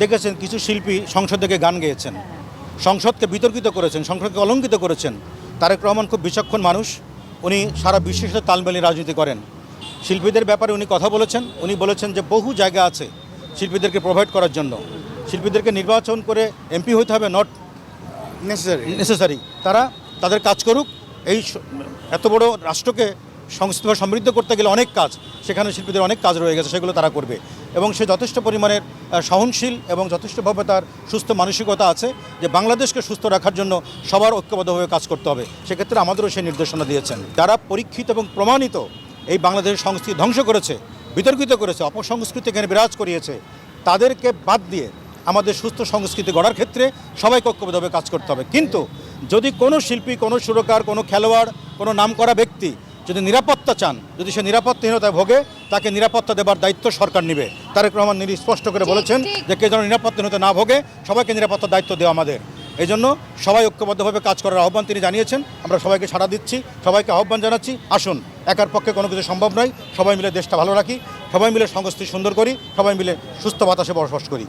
দেখেছেন কিছু শিল্পী সংসদ থেকে গান গেয়েছেন, সংসদকে বিতর্কিত করেছেন, সংসদকে অলঙ্কিত করেছেন। তারেক রহমান খুব বিচক্ষণ মানুষ, উনি সারা বিশ্বের সাথে তাল মিলিয়ে রাজনীতি করেন। শিল্পীদের ব্যাপারে উনি কথা বলেছেন, উনি বলেছেন যে বহু জায়গা আছে শিল্পীদেরকে প্রোভাইড করার জন্য। শিল্পীদেরকে নির্বাচন করে এমপি হইতে হবে নট নেসেসারি, তারা তাদের কাজ করুক। এই এত বড় রাষ্ট্রকে সংস্কৃতিভাবে সমৃদ্ধ করতে গেলে অনেক কাজ, সেখানে শিল্পীদের অনেক কাজ রয়ে গেছে, সেগুলো তারা করবে। এবং সে যথেষ্ট পরিমাণের সহনশীল এবং যথেষ্টভাবে তার সুস্থ মানসিকতা আছে যে বাংলাদেশকে সুস্থ রাখার জন্য সবার ঐক্যবদ্ধভাবে কাজ করতে হবে। সেক্ষেত্রে আমাদেরও সেই নির্দেশনা দিয়েছেন। যারা পরীক্ষিত এবং প্রমাণিত এই বাংলাদেশের সংস্কৃতি ধ্বংস করেছে, বিতর্কিত করেছে, অপসংস্কৃতি এখানে বিরাজ করিয়েছে, তাদেরকে বাদ দিয়ে আমাদের সুস্থ সংস্কৃতি গড়ার ক্ষেত্রে সবাইকে ঐক্যবদ্ধভাবে কাজ করতে হবে। কিন্তু যদি কোনো শিল্পী, কোনো সুরকার, কোনো খেলোয়াড়, কোনো নামকরা ব্যক্তি যদি নিরাপত্তা চান, যদি সে নিরাপত্তাহীনতায় ভোগে, তাকে নিরাপত্তা দেবার দায়িত্ব সরকার নেবে। তারেক রহমান স্পষ্ট করে বলেছেন যে কেউ যেন নিরাপত্তাহীনতা না ভোগে, সবাইকে নিরাপত্তার দায়িত্ব দেওয়া আমাদের। এই জন্য সবাই ঐক্যবদ্ধভাবে কাজ করার আহ্বান তিনি জানিয়েছেন। আমরা সবাইকে সাড়া দিচ্ছি, সবাইকে আহ্বান জানাচ্ছি, আসুন, একার পক্ষে কোনো কিছু সম্ভব নয়, সবাই মিলে দেশটা ভালো রাখি, সবাই মিলে সংস্কৃতি সুন্দর করি, সবাই মিলে সুস্থ বাতাসে বসবাস করি।